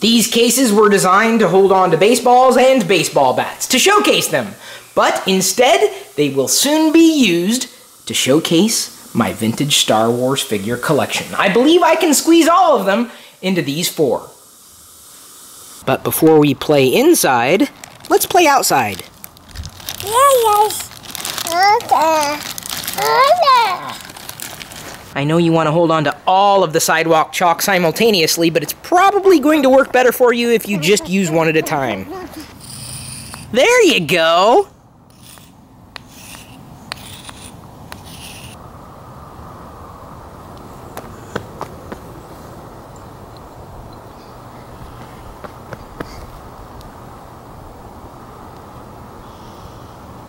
These cases were designed to hold on to baseballs and baseball bats, to showcase them. But instead, they will soon be used to showcase my vintage Star Wars figure collection. I believe I can squeeze all of them into these 4. But before we play inside, let's play outside. Yes. Okay. I know you want to hold on to all of the sidewalk chalk simultaneously, but it's probably going to work better for you if you just use one at a time. There you go!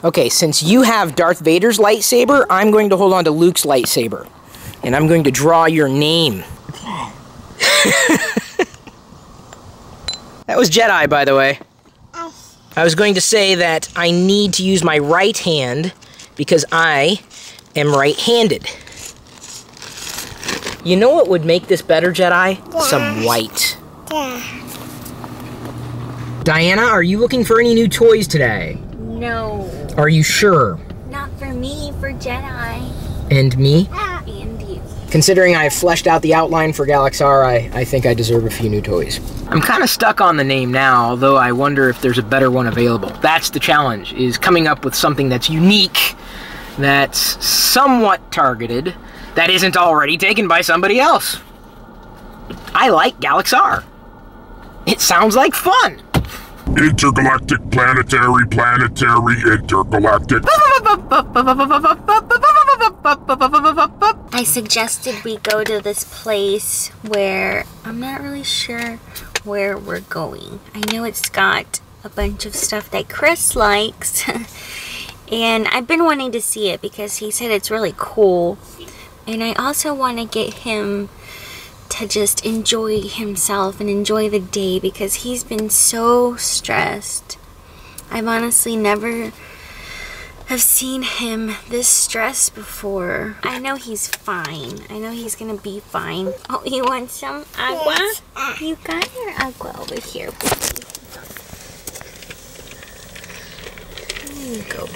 Okay, since you have Darth Vader's lightsaber, I'm going to hold on to Luke's lightsaber. And I'm going to draw your name. That was Jedi, by the way. I was going to say that I need to use my right hand because I am right-handed. You know what would make this better, Jedi? Yeah. Some white. Yeah. Diana, are you looking for any new toys today? No. Are you sure? Not for me, for Jedi. And me? And you. Considering I've fleshed out the outline for Galaxar, I think I deserve a few new toys. I'm kind of stuck on the name now, although I wonder if there's a better one available. That's the challenge, is coming up with something that's unique, that's somewhat targeted, that isn't already taken by somebody else. I like Galaxar. It sounds like fun. Intergalactic, planetary, intergalactic. I suggested we go to this place where I'm not really sure where we're going. I know it's got a bunch of stuff that Chris likes. And I've been wanting to see it because he said it's really cool. And I also want to get him to just enjoy himself and enjoy the day because he's been so stressed. I've honestly never have seen him this stressed before. I know he's fine. I know he's gonna be fine. Oh, you want some agua? Yes. You got your agua over here, baby. There you go.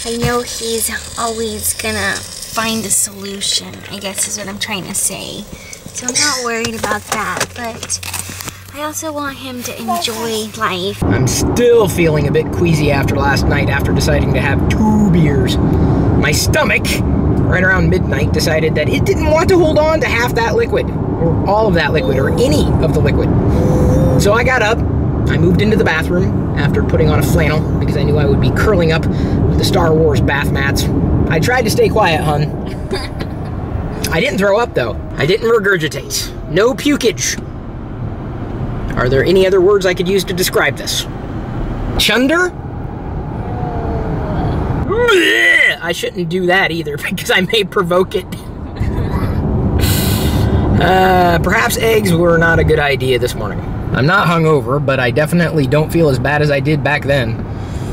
I know he's always gonna find a solution, I guess is what I'm trying to say. So I'm not worried about that, but I also want him to enjoy life. I'm still feeling a bit queasy after last night after deciding to have 2 beers. My stomach, right around midnight, decided that it didn't want to hold on to half that liquid, or all of that liquid, or any of the liquid. So I got up, I moved into the bathroom after putting on a flannel because I knew I would be curling up with the Star Wars bath mats. I tried to stay quiet, hun. I didn't throw up, though. I didn't regurgitate. No pukage. Are there any other words I could use to describe this? Chunder? I shouldn't do that either because I may provoke it. Perhaps eggs were not a good idea this morning. I'm not hungover, but I definitely don't feel as bad as I did back then.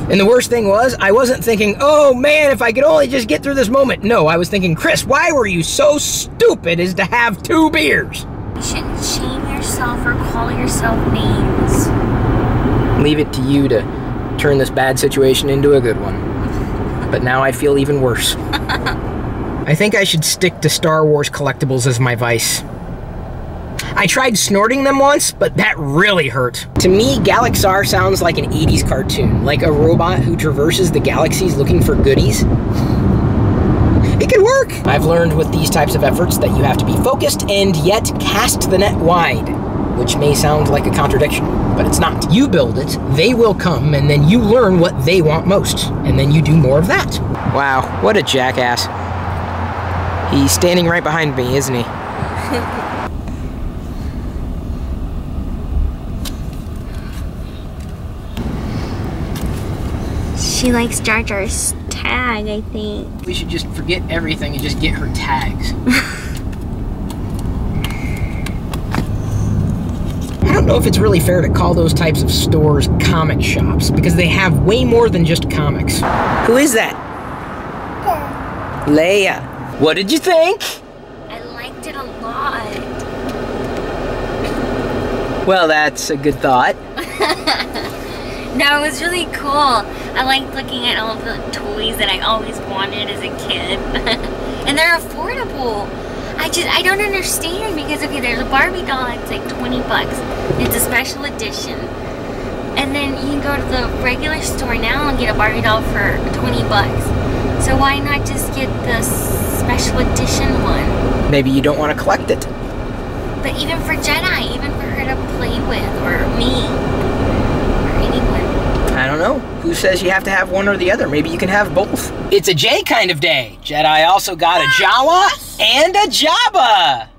And the worst thing was, I wasn't thinking, oh man, if I could only just get through this moment. No, I was thinking, Chris, why were you so stupid as to have 2 beers? You shouldn't shame yourself or call yourself names. Leave it to you to turn this bad situation into a good one. But now I feel even worse. I think I should stick to Star Wars collectibles as my vice. I tried snorting them once, but that really hurt. To me, Galaxar sounds like an 80s cartoon, like a robot who traverses the galaxies looking for goodies. It could work! I've learned with these types of efforts that you have to be focused and yet cast the net wide, which may sound like a contradiction, but it's not. You build it, they will come, and then you learn what they want most, and then you do more of that. Wow, what a jackass. He's standing right behind me, isn't he? She likes Jar Jar's tag, I think. We should just forget everything and just get her tags. I don't know if it's really fair to call those types of stores comic shops, because they have way more than just comics. Who is that? Leia. What did you think? I liked it a lot. Well, that's a good thought. No, it was really cool. I liked looking at all the toys that I always wanted as a kid. And they're affordable. I don't understand because, okay, there's a Barbie doll, it's like 20 bucks. It's a special edition. And then you can go to the regular store now and get a Barbie doll for 20 bucks. So why not just get the special edition one? Maybe you don't want to collect it. But even for Jedi, even for her to play with, or me, or anyone. I don't know. Who says you have to have one or the other? Maybe you can have both. It's a J kind of day. Jedi also got a Jawa and a Jabba.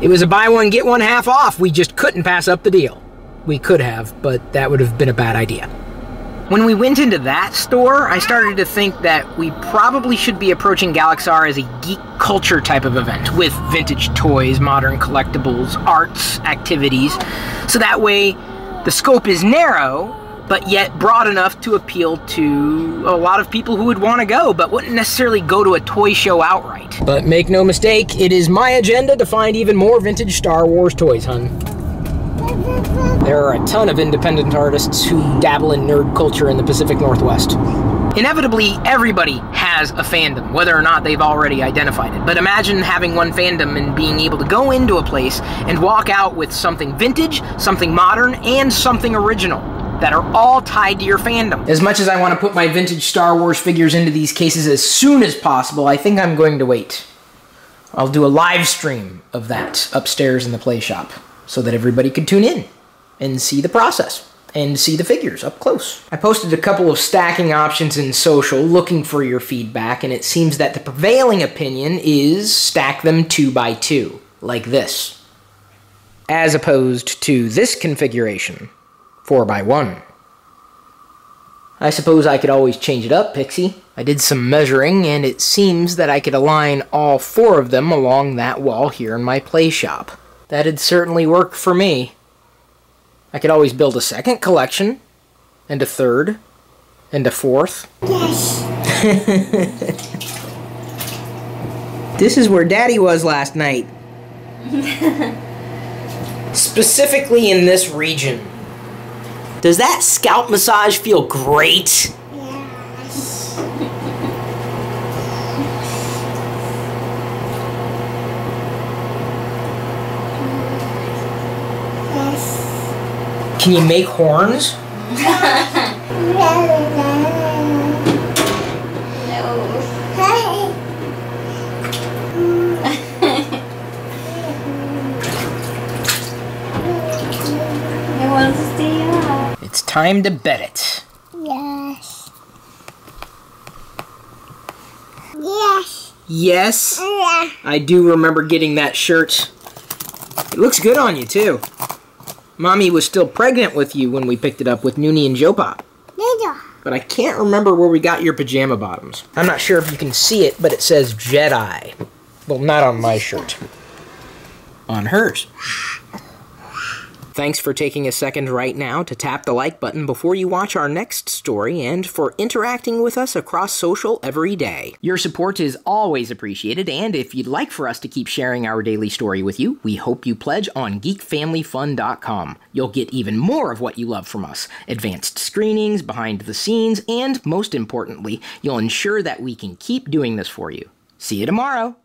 It was a buy one, get one half off. We just couldn't pass up the deal. We could have, but that would have been a bad idea. When we went into that store, I started to think that we probably should be approaching Galaxar as a geek culture type of event, with vintage toys, modern collectibles, arts, activities, so that way the scope is narrow, but yet broad enough to appeal to a lot of people who would want to go, but wouldn't necessarily go to a toy show outright. But make no mistake, it is my agenda to find even more vintage Star Wars toys, hun. There are a ton of independent artists who dabble in nerd culture in the Pacific Northwest. Inevitably, everybody has a fandom, whether or not they've already identified it. But imagine having one fandom and being able to go into a place and walk out with something vintage, something modern, and something original that are all tied to your fandom. As much as I want to put my vintage Star Wars figures into these cases as soon as possible, I think I'm going to wait. I'll do a live stream of that upstairs in the play shop so that everybody could tune in and see the process and see the figures up close. I posted a couple of stacking options in social looking for your feedback, and it seems that the prevailing opinion is stack them 2 by 2, like this, as opposed to this configuration, 4 by 1. I suppose I could always change it up, Pixie. I did some measuring, and it seems that I could align all 4 of them along that wall here in my play shop. That'd certainly work for me. I could always build a second collection, and a third, and a fourth. Yes. This is where Daddy was last night. Specifically in this region. Does that scalp massage feel great? Yes. Can you make horns? It's time to bet it. Yes. Yes. Yes? Yeah. I do remember getting that shirt. It looks good on you, too. Mommy was still pregnant with you when we picked it up with Noonie and Joe Pop. But I can't remember where we got your pajama bottoms. I'm not sure if you can see it, but it says Jedi. Well, not on my shirt. On hers. Thanks for taking a second right now to tap the like button before you watch our next story and for interacting with us across social every day. Your support is always appreciated, and if you'd like for us to keep sharing our daily story with you, we hope you pledge on geekfamilyfun.com. You'll get even more of what you love from us, advanced screenings, behind the scenes, and most importantly, you'll ensure that we can keep doing this for you. See you tomorrow!